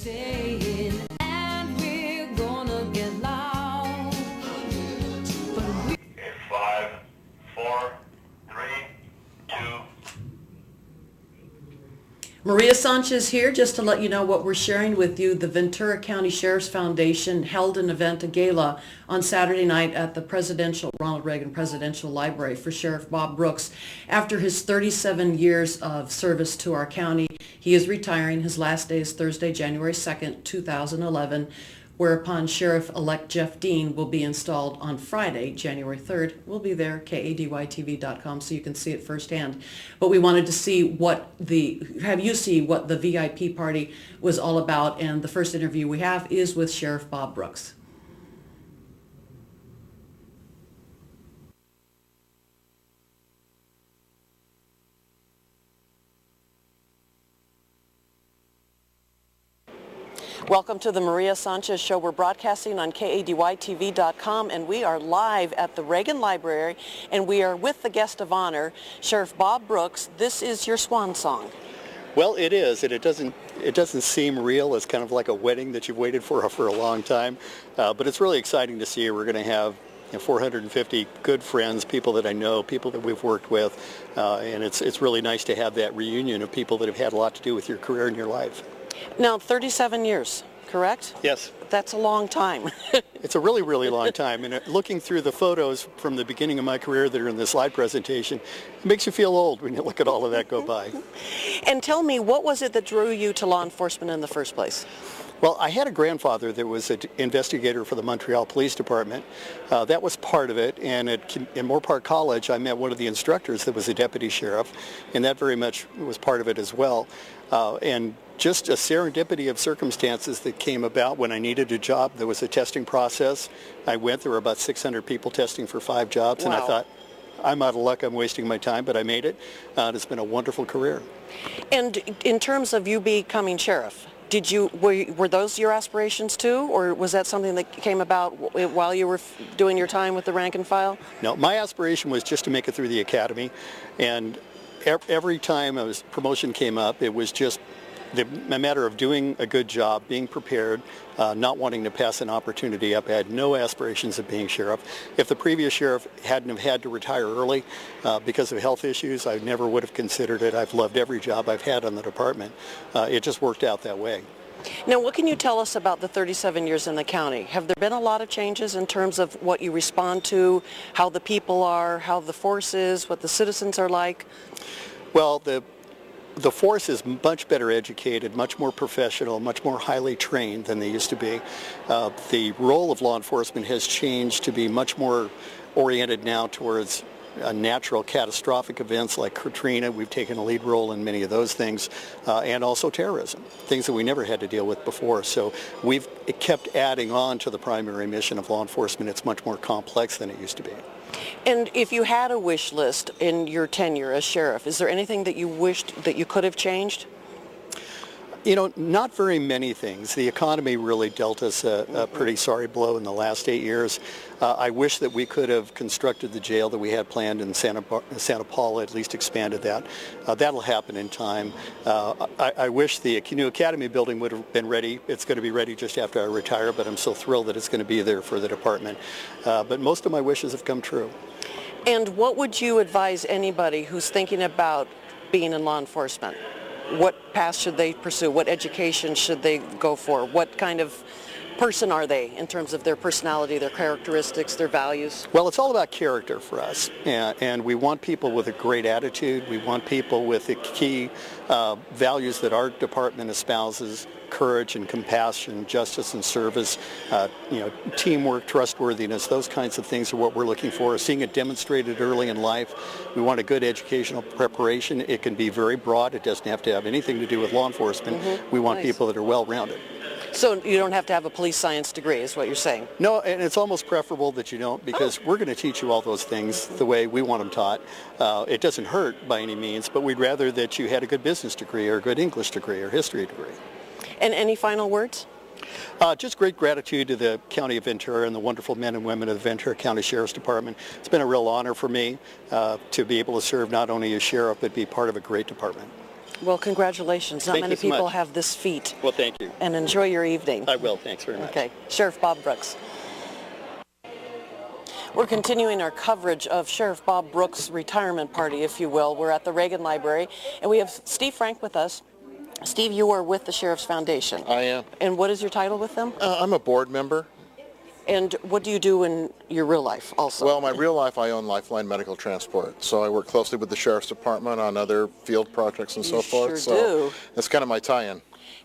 saying, and we're gonna get loud. But we Okay, 5, 4, 3, 2. Maria Sanchez here, just to let you know what we're sharing with you. The Ventura County Sheriff's Foundation held an event, a gala, on Saturday night at the Ronald Reagan Presidential Library for Sheriff Bob Brooks. After his 37 years of service to our county, he is retiring. His last day is Thursday, January 2nd, 2011. Whereupon Sheriff-elect Jeff Dean will be installed on Friday, January 3rd. We'll be there, kadytv.com, so you can see it firsthand. But we wanted to have you see what the VIP party was all about, and the first interview we have is with Sheriff Bob Brooks. Welcome to the Maria Sanchez Show. We're broadcasting on kadytv.com, and we are live at the Reagan Library, and we are with the guest of honor, Sheriff Bob Brooks. This is your swan song. Well, it is, and it doesn't seem real. It's kind of like a wedding that you've waited for a long time, but it's really exciting to see. We're going to have 450 good friends, people that I know, people that we've worked with, and it's really nice to have that reunion of people that have had a lot to do with your career and your life. Now, 37 years, correct? Yes. That's a long time. It's a really, really long time. And looking through the photos from the beginning of my career that are in this slide presentation, it makes you feel old when you look at all of that go by. And tell me, what was it that drew you to law enforcement in the first place? Well, I had a grandfather that was an investigator for the Montreal Police Department. That was part of it. And in Moorpark College, I met one of the instructors that was a deputy sheriff, and that very much was part of it as well. And just a serendipity of circumstances that came about when I needed a job. There was a testing process. I went. There were about 600 people testing for 5 jobs, wow. And I thought, I'm out of luck. I'm wasting my time, but I made it. And it's been a wonderful career. And in terms of you becoming sheriff, were those your aspirations too, or was that something that came about while you were doing your time with the rank and file? No, my aspiration was just to make it through the academy, and every time a promotion came up, it was just a matter of doing a good job, being prepared, not wanting to pass an opportunity up. I had no aspirations of being sheriff. If the previous sheriff hadn't have had to retire early because of health issues, I never would have considered it. I've loved every job I've had on the department. It just worked out that way. Now, what can you tell us about the 37 years in the county? Have there been a lot of changes in terms of what you respond to, how the people are, how the force is, what the citizens are like? Well, the force is much better educated, much more professional, much more highly trained than they used to be. The role of law enforcement has changed to be much more oriented now towards natural catastrophic events like Katrina. We've taken a lead role in many of those things, and also terrorism, things that we never had to deal with before. So we've kept adding on to the primary mission of law enforcement. It's much more complex than it used to be. And if you had a wish list in your tenure as sheriff, is there anything that you wished that you could have changed? You know, not very many things. The economy really dealt us a pretty sorry blow in the last 8 years. I wish that we could have constructed the jail that we had planned in Santa Paula, at least expanded that. That'll happen in time. I wish the new Academy building would have been ready. It's going to be ready just after I retire, but I'm so thrilled that it's going to be there for the department. But most of my wishes have come true. And what would you advise anybody who's thinking about being in law enforcement? What path should they pursue? What education should they go for? What kind of person are they in terms of their personality, their characteristics, their values? Well, it's all about character for us, and we want people with a great attitude. We want people with the key values that our department espouses: courage and compassion, justice and service, teamwork, trustworthiness. Those kinds of things are what we're looking for. Seeing it demonstrated early in life. We want a good educational preparation. It can be very broad. It doesn't have to have anything to do with law enforcement. We want people that are well-rounded. So you don't have to have a police science degree, is what you're saying? No, and it's almost preferable that you don't, because we're going to teach you all those things the way we want them taught. It doesn't hurt by any means, but we'd rather that you had a good business degree or a good English degree or history degree. And any final words? Just great gratitude to the County of Ventura and the wonderful men and women of the Ventura County Sheriff's Department. It's been a real honor for me to be able to serve not only as sheriff, but be part of a great department. Well, congratulations. Not Thank many you so people much. have this feat. Well, thank you. And enjoy your evening. I will. Thanks very much. Okay. Sheriff Bob Brooks. We're continuing our coverage of Sheriff Bob Brooks' retirement party, if you will. We're at the Reagan Library, and we have Steve Frank with us. Steve, you are with the Sheriff's Foundation. I am. And what is your title with them? I'm a board member. And what do you do in your real life also? Well, in my real life, I own Lifeline Medical Transport, so I work closely with the Sheriff's Department on other field projects and so forth. Sure so do. That's kind of my tie-in.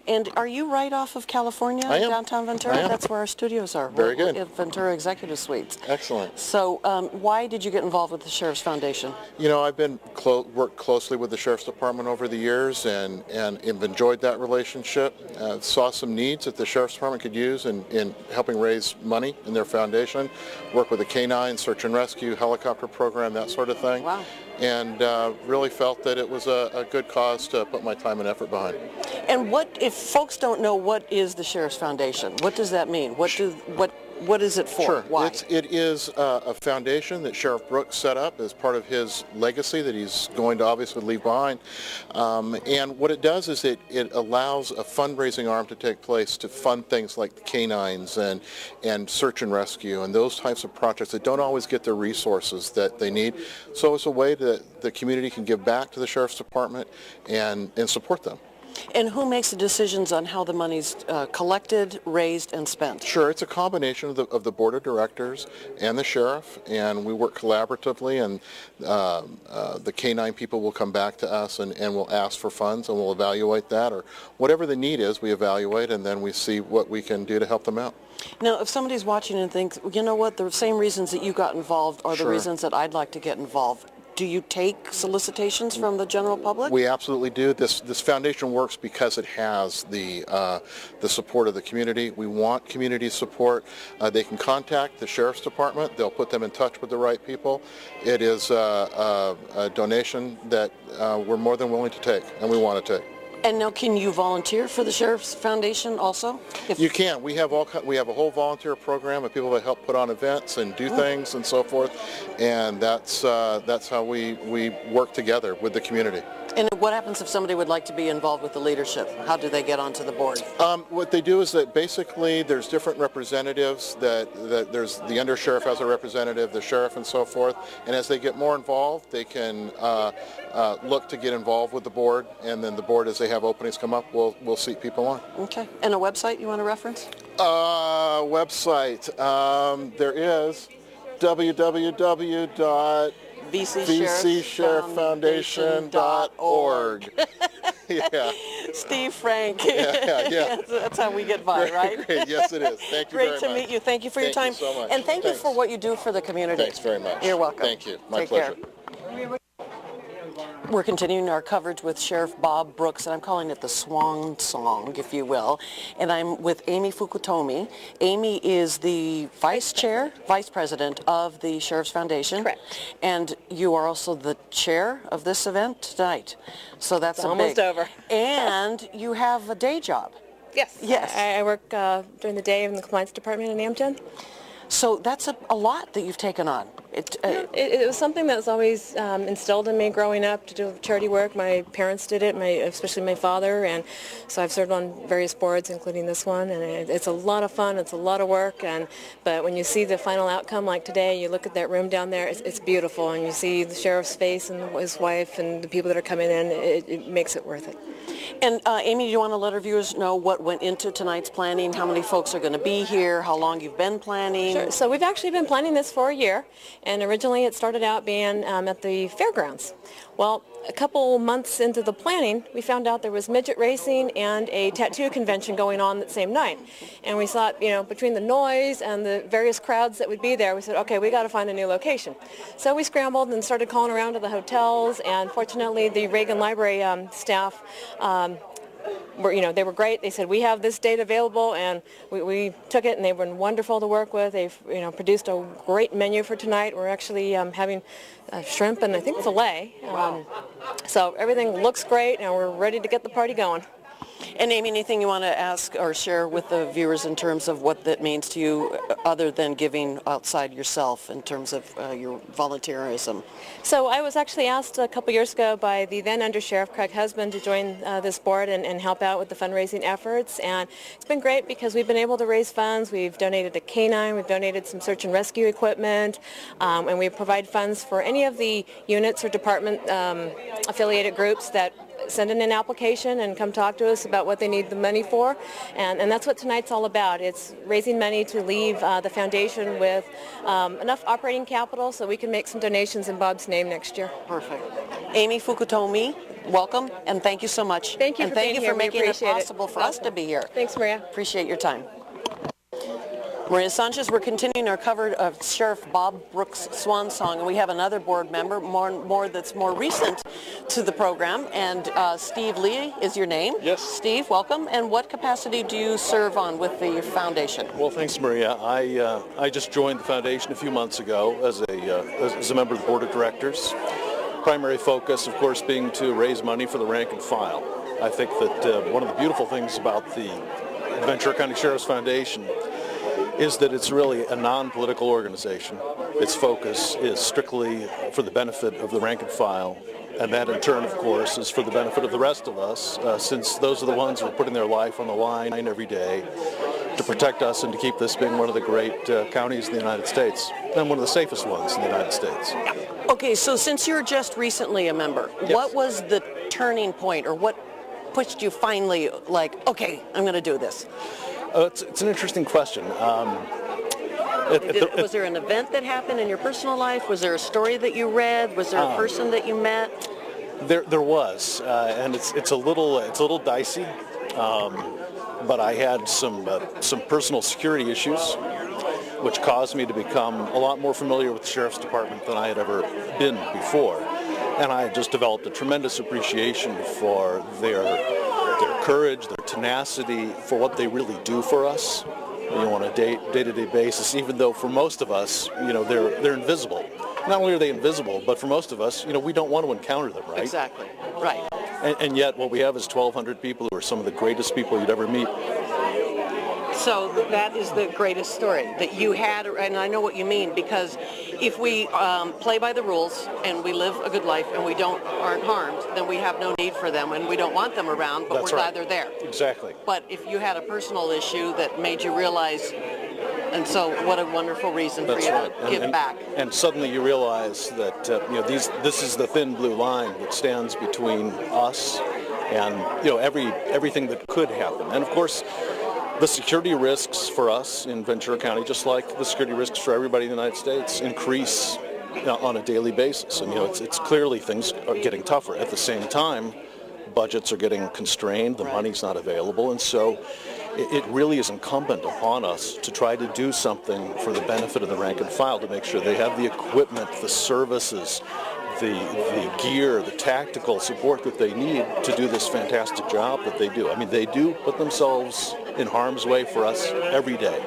And are you right off of California, I am. downtown Ventura? I am. That's where our studios are. Very We're good. at Ventura Executive Suites. Excellent. So why did you get involved with the Sheriff's Foundation? You know, I've been worked closely with the Sheriff's Department over the years and have enjoyed that relationship. Saw some needs that the Sheriff's Department could use in helping raise money in their foundation. Work with the K-9 search and rescue, helicopter program, that sort of thing. Wow. And really felt that it was a good cause to put my time and effort behind. And what, if folks don't know, what is the Sheriff's Foundation? What does that mean? What is it for? Sure. Why? It is a foundation that Sheriff Brooks set up as part of his legacy that he's going to obviously leave behind. And what it does is it allows a fundraising arm to take place to fund things like the K-9s and search and rescue and those types of projects that don't always get the resources that they need. So it's a way that the community can give back to the Sheriff's Department and support them. And who makes the decisions on how the money's collected, raised, and spent? Sure, it's a combination of the board of directors and the sheriff, and we work collaboratively, and the K-9 people will come back to us and will ask for funds, and we'll evaluate that, or whatever the need is, we evaluate, and then we see what we can do to help them out. Now, if somebody's watching and thinks, you know what, the same reasons that you got involved are the Sure. reasons that I'd like to get involved, do you take solicitations from the general public? We absolutely do. This foundation works because it has the support of the community. We want community support. They can contact the Sheriff's Department. They'll put them in touch with the right people. It is a donation that we're more than willing to take, and we want to take. And now, can you volunteer for the Sheriff's Foundation also? You can. We have a whole volunteer program of people that help put on events and do things and so forth, and that's how we work together with the community. And what happens if somebody would like to be involved with the leadership? How do they get onto the board? What they do is that basically there's different representatives that there's the undersheriff has a representative, the sheriff and so forth, and as they get more involved, they can look to get involved with the board, and then the board, as they have openings come up, will seat people on. Okay. And a website you want to reference? Website. There is vcsherifffoundation.org. Yeah. Steve Frank. Yeah. That's how we get by, right? Great. Yes, it is. Thank you very much. Great to meet you. Thank you for your time. Thank you so much. And thank you Thanks. for what you do for the community. Thanks very much. You're welcome. Thank you. My Take pleasure. care. We're continuing our coverage with Sheriff Bob Brooks, and I'm calling it the Swan Song, if you will. And I'm with Amy Fukutomi. Amy is the vice president of the Sheriff's Foundation. Correct. And you are also the chair of this event tonight. So that's almost over. And you have a day job. Yes. Yes. I work during the day in the compliance department in Amgen. So that's a lot that you've taken on. It was something that was always instilled in me growing up to do charity work. My parents did it, especially my father, and so I've served on various boards, including this one, and it's a lot of fun. It's a lot of work, but when you see the final outcome like today, you look at that room down there, it's beautiful, and you see the sheriff's face and his wife and the people that are coming in, it makes it worth it. And Amy, do you want to let our viewers know what went into tonight's planning, how many folks are going to be here, how long you've been planning? Sure. So we've actually been planning this for a year, and originally it started out being at the fairgrounds. Well, a couple months into the planning, we found out there was midget racing and a tattoo convention going on that same night. And we thought, between the noise and the various crowds that would be there, we said, okay, we got to find a new location. So we scrambled and started calling around to the hotels, and fortunately the Reagan Library staff they were great. They said, we have this date available, and we took it, and they've been wonderful to work with. They've produced a great menu for tonight. We're actually having shrimp and I think filet. So everything looks great, and we're ready to get the party going. And Amy, anything you want to ask or share with the viewers in terms of what that means to you other than giving outside yourself in terms of your volunteerism? So I was actually asked a couple years ago by the then Undersheriff Craig Husband to join this board and help out with the fundraising efforts, and it's been great because we've been able to raise funds. We've donated a canine, we've donated some search and rescue equipment, and we provide funds for any of the units or department affiliated groups that send in an application and come talk to us about what they need the money for, and that's what tonight's all about. It's raising money to leave the foundation with enough operating capital so we can make some donations in Bob's name next year. Perfect. Amy Fukutomi, welcome, and thank you so much. Thank you and for thank being you here. for We making it appreciate it. possible for us to be here. Thanks, Maria. Appreciate your time. Maria Sanchez, we're continuing our cover of Sheriff Bob Brooks' Swan Song, and we have another board member, more that's more recent to the program, and Steve Lee is your name. Yes. Steve, welcome. And what capacity do you serve on with the foundation? Well, thanks, Maria. I just joined the foundation a few months ago as a member of the board of directors. Primary focus, of course, being to raise money for the rank and file. I think that one of the beautiful things about the Ventura County Sheriff's Foundation is that it's really a non-political organization. Its focus is strictly for the benefit of the rank and file, and that in turn, of course, is for the benefit of the rest of us, since those are the ones who are putting their life on the line every day to protect us and to keep this being one of the great counties in the United States, and one of the safest ones in the United States. Okay, so since you're just recently a member, Yes. What was the turning point, or what pushed you finally, like, okay, I'm going to do this? It's an interesting question. Was there an event that happened in your personal life? Was there a story that you read? Was there a person that you met? There was, and it's a little dicey. But I had some personal security issues, which caused me to become a lot more familiar with the Sheriff's Department than I had ever been before. And I just developed a tremendous appreciation for their courage, their tenacity, for what they really do for us, on a day-to-day basis, even though for most of us, they're invisible. Not only are they invisible, but for most of us, we don't want to encounter them, right? Exactly, right. And yet what we have is 1,200 people who are some of the greatest people you'd ever meet. So that is the greatest story that you had, and I know what you mean, because if we play by the rules and we live a good life and we aren't harmed, then we have no need for them, and we don't want them around, but That's we're right. glad they're there. Exactly. But if you had a personal issue that made you realize, and so what a wonderful reason for That's you right. to give back. And suddenly you realize that this is the thin blue line that stands between us and everything that could happen. And of course, the security risks for us in Ventura County, just like the security risks for everybody in the United States, increase on a daily basis. And it's clearly things are getting tougher. At the same time, budgets are getting constrained, the money's not available, and so it really is incumbent upon us to try to do something for the benefit of the rank and file, to make sure they have the equipment, the services, the gear, the tactical support that they need to do this fantastic job that they do. I mean, they do put themselves in harm's way for us every day.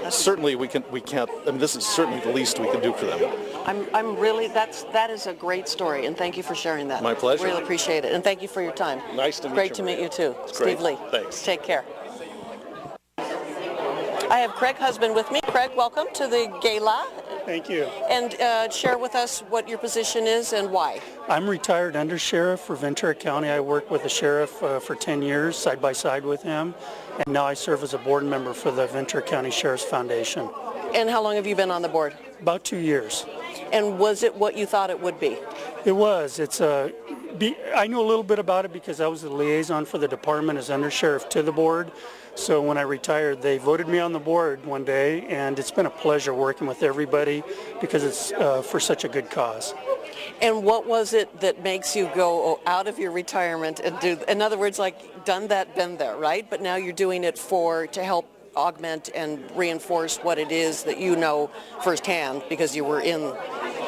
Certainly we can't, I mean, this is certainly the least we can do for them. I'm really, that is a great story, and thank you for sharing that. My pleasure. Really appreciate it, and thank you for your time. Nice to meet Great you, to meet Maria. you too. It's Steve great. Lee. Thanks. Take care. I have Craig Husband with me. Craig, welcome to the gala. Thank you. And share with us what your position is and why. I'm retired undersheriff for Ventura County. I worked with the sheriff for 10 years, side by side with him, and now I serve as a board member for the Ventura County Sheriff's Foundation. And how long have you been on the board? About 2 years. And was it what you thought it would be? It was. I knew a little bit about it because I was the liaison for the department as undersheriff to the board. So when I retired, they voted me on the board one day, and it's been a pleasure working with everybody because it's for such a good cause. And what was it that makes you go out of your retirement and do, in other words, like done that, been there, right? But now you're doing it to help augment and reinforce what it is that you know firsthand because you were in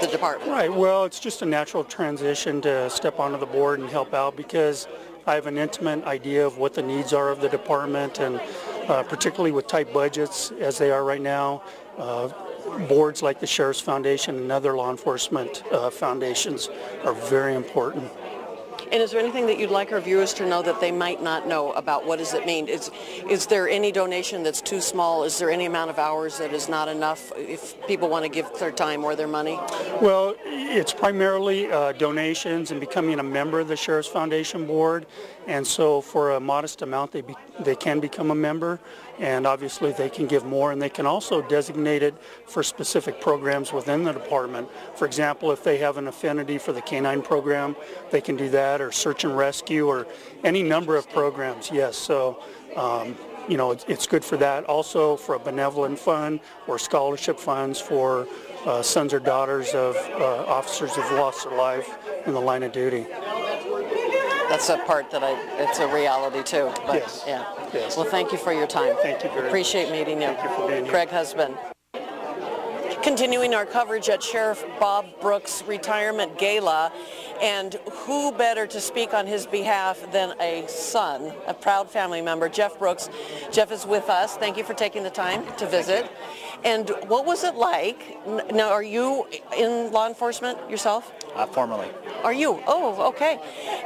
the department. Right. Well, it's just a natural transition to step onto the board and help out because I have an intimate idea of what the needs are of the department, and particularly with tight budgets as they are right now, boards like the Sheriff's Foundation and other law enforcement foundations are very important. And is there anything that you'd like our viewers to know that they might not know about what does it mean? Is there any donation that's too small? Is there any amount of hours that is not enough if people want to give their time or their money? Well, it's primarily donations and becoming a member of the Sheriff's Foundation Board. And so for a modest amount, they can become a member. And obviously they can give more, and they can also designate it for specific programs within the department. For example, if they have an affinity for the canine program, they can do that, or search and rescue, or any number of programs, yes. So, you know, it's good for that. Also for a benevolent fund or scholarship funds for sons or daughters of officers who've lost their life in the line of duty. That's a part that it's a reality too. But, Yes. Yeah. Yes. Well, thank you for your time. Thank you very much. Appreciate meeting you. Thank you for being here. Craig Husband. Continuing our coverage at Sheriff Bob Brooks' retirement gala, and who better to speak on his behalf than a son, a proud family member, Jeff Brooks. Jeff is with us. Thank you for taking the time to visit. And what was it like? Now, are you in law enforcement yourself? Formerly. Are you? Oh, okay.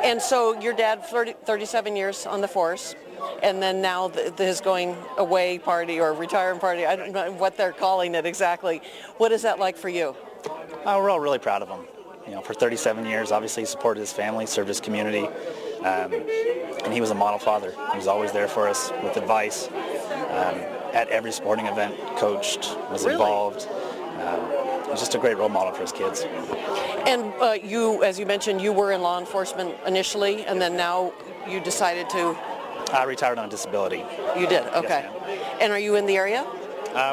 And so your dad, 37 years on the force, and then now his going away party or retirement party, I don't know what they're calling it exactly. What is that like for you? We're all really proud of him. You know, for 37 years, obviously he supported his family, served his community, and he was a model father. He was always there for us with advice. At every sporting event, coached, was involved. He was just a great role model for his kids. And you, as you mentioned, you were in law enforcement initially, and then now you decided to... I retired on disability. You did? Okay. Yes, and are you in the area?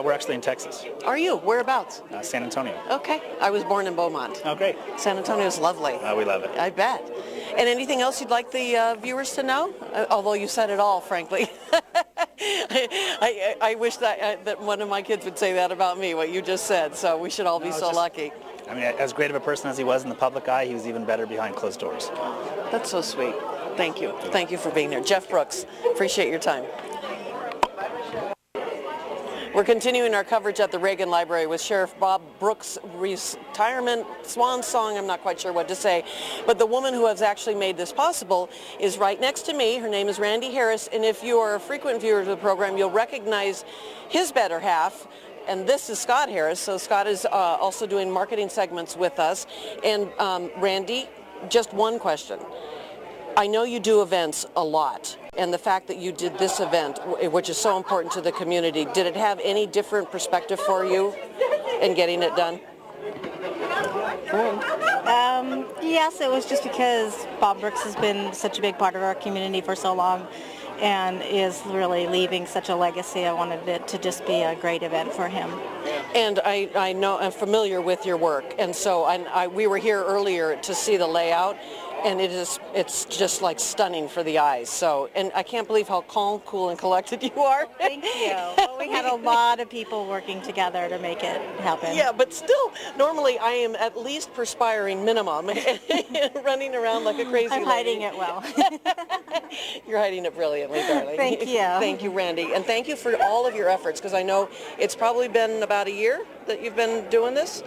We're actually in Texas, Are you? Whereabouts? San Antonio. Okay. I was born in Beaumont. Oh, great. San Antonio is lovely. We love it. I bet. And anything else you'd like the viewers to know? Although you said it all, frankly. I wish that one of my kids would say that about me, what you just said. So we should all be so lucky. I mean, as great of a person as he was in the public eye, he was even better behind closed doors. That's so sweet. Thank you. Thank you for being here. Jeff Brooks, appreciate your time. We're continuing our coverage at the Reagan Library with Sheriff Bob Brooks' retirement swan song. I'm not quite sure what to say. But the woman who has actually made this possible is right next to me. Her name is Randy Harris. And if you are a frequent viewer of the program, you'll recognize his better half. And this is Scott Harris. So Scott is also doing marketing segments with us. And Randy, just one question. I know you do events a lot, and the fact that you did this event, which is so important to the community, did it have any different perspective for you in getting it done? Yes, it was just because Bob Brooks has been such a big part of our community for so long and is really leaving such a legacy. I wanted it to just be a great event for him. And I know I'm familiar with your work, and so we were here earlier to see the layout. And it's just like stunning for the eyes. So, and I can't believe how calm, cool, and collected you are. Thank you. Well, we had a lot of people working together to make it happen. Yeah, but still, normally I am at least perspiring minimum, running around like a crazy I'm hiding it well. You're hiding it brilliantly, darling. Thank you. Thank you, Randy. And thank you for all of your efforts, because I know it's probably been about a year that you've been doing this.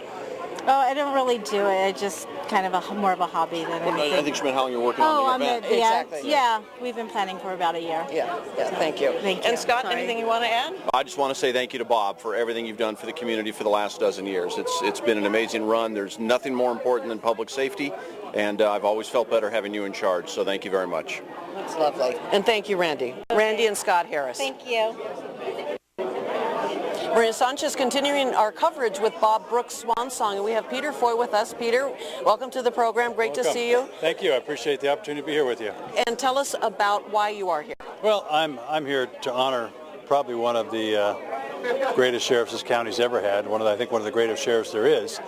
Oh, I don't really do it. I just kind of more of a hobby than anything. I think she meant how long you're working on the event. Exactly. Yeah, we've been planning for about a year. Yeah, thank you. Thank you. And Scott, Sorry. anything you want to add? I just want to say thank you to Bob for everything you've done for the community for the last dozen years. It's been an amazing run. There's nothing more important than public safety, and I've always felt better having you in charge, so thank you very much. That's lovely. And thank you, Randy. Randy and Scott Harris. Thank you. Maria Sanchez continuing our coverage with Bob Brooks' Swan Song, and we have Peter Foy with us. Peter, welcome to the program. Great to see you. Thank you. I appreciate the opportunity to be here with you. And tell us about why you are here. Well, I'm here to honor probably one of the greatest sheriffs this county's ever had. I think one of the greatest sheriffs there is,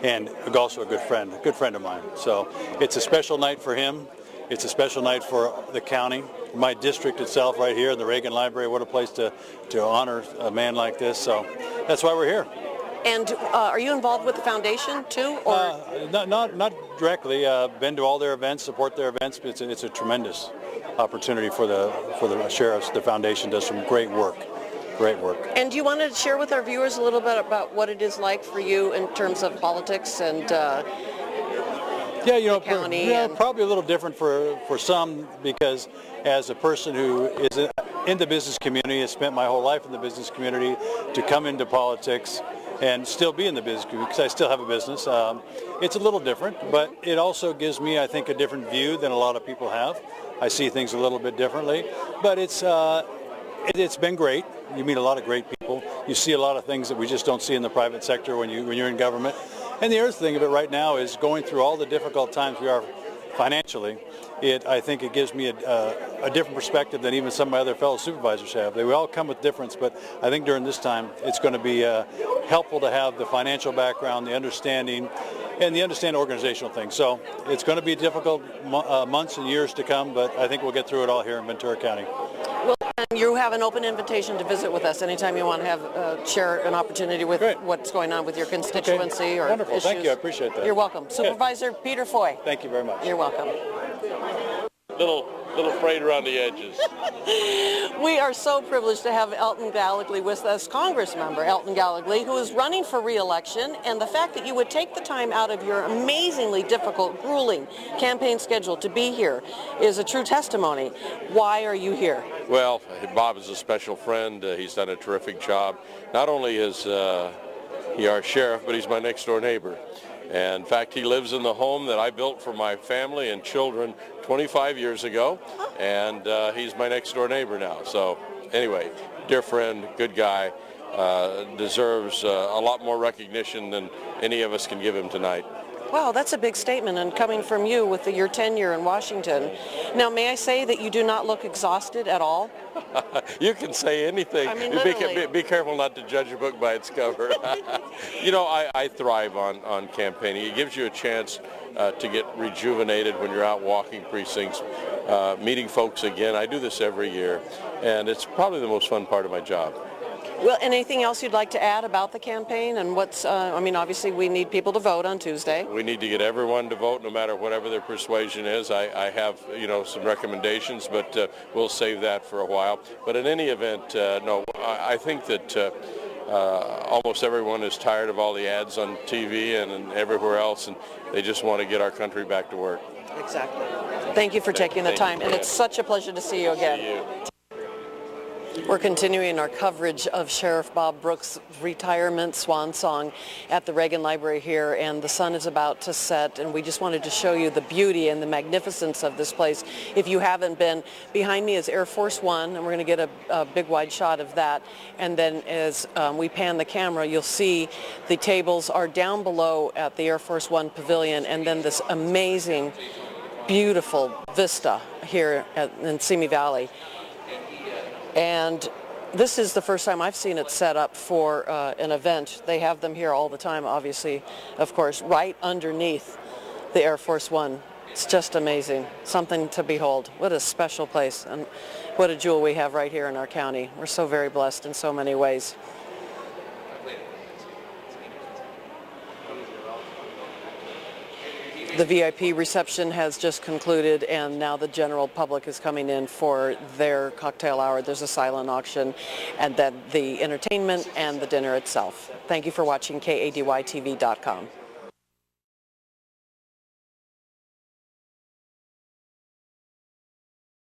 and also a good friend of mine. So it's a special night for him. It's a special night for the county. My district itself right here in the Reagan Library, what a place to honor a man like this. So that's why we're here. And are you involved with the foundation too? Or? Not directly. Been to all their events, support their events. But it's a tremendous opportunity for the sheriffs. The foundation does some great work. Great work. And do you want to share with our viewers a little bit about what it is like for you in terms of politics and Yeah, you know, county yeah, and- probably a little different for some, because as a person who is in the business community, has spent my whole life in the business community, to come into politics and still be in the business community, because I still have a business, it's a little different, but it also gives me, I think, a different view than a lot of people have. I see things a little bit differently, but it's been great. You meet a lot of great people. You see a lot of things that we just don't see in the private sector when you're in government. And the other thing of it right now is going through all the difficult times we are financially. I think it gives me a different perspective than even some of my other fellow supervisors have. They all come with difference, but I think during this time it's going to be helpful to have the financial background, the understanding, and the organizational things. So it's going to be difficult months and years to come, but I think we'll get through it all here in Ventura County. Well, and you have an open invitation to visit with us anytime you want to have share an opportunity with what's going on with your constituency or Wonderful. issues. Thank you. I appreciate that. You're welcome. Supervisor Peter Foy. Thank you very much. You're welcome. Little frayed around the edges. We are so privileged to have Elton Gallegly with us, Congress member Elton Gallegly, who is running for re-election, and the fact that you would take the time out of your amazingly difficult, grueling campaign schedule to be here is a true testimony. Why are you here? Well, Bob is a special friend. He's done a terrific job. Not only is he our sheriff, but he's my next door neighbor. And in fact, he lives in the home that I built for my family and children 25 years ago, and he's my next door neighbor now. So anyway, dear friend, good guy, deserves a lot more recognition than any of us can give him tonight. Wow, that's a big statement, and coming from you with your tenure in Washington. Now, may I say that you do not look exhausted at all? You can say anything. I mean, literally. Be careful not to judge a book by its cover. You know, I thrive on campaigning. It gives you a chance to get rejuvenated when you're out walking precincts, meeting folks again. I do this every year, and it's probably the most fun part of my job. Well, anything else you'd like to add about the campaign and what's, I mean, obviously we need people to vote on Tuesday. We need to get everyone to vote, no matter whatever their persuasion is. I have, some recommendations, but we'll save that for a while. But in any event, no, I think that almost everyone is tired of all the ads on TV and everywhere else, and they just want to get our country back to work. Exactly. Thank you for taking the time, and it's such a pleasure to see you again. See you. We're continuing our coverage of Sheriff Bob Brooks' retirement swan song at the Reagan Library here, and the sun is about to set, and we just wanted to show you the beauty and the magnificence of this place. If you haven't been, behind me is Air Force One, and we're going to get a big wide shot of that, and then as we pan the camera, you'll see the tables are down below at the Air Force One pavilion, and then this amazing, beautiful vista here in Simi Valley. And this is the first time I've seen it set up for an event. They have them here all the time, obviously, of course, right underneath the Air Force One. It's just amazing, something to behold. What a special place, and what a jewel we have right here in our county. We're so very blessed in so many ways. The VIP reception has just concluded, and now the general public is coming in for their cocktail hour. There's a silent auction, and then the entertainment and the dinner itself. Thank you for watching KADYTV.com.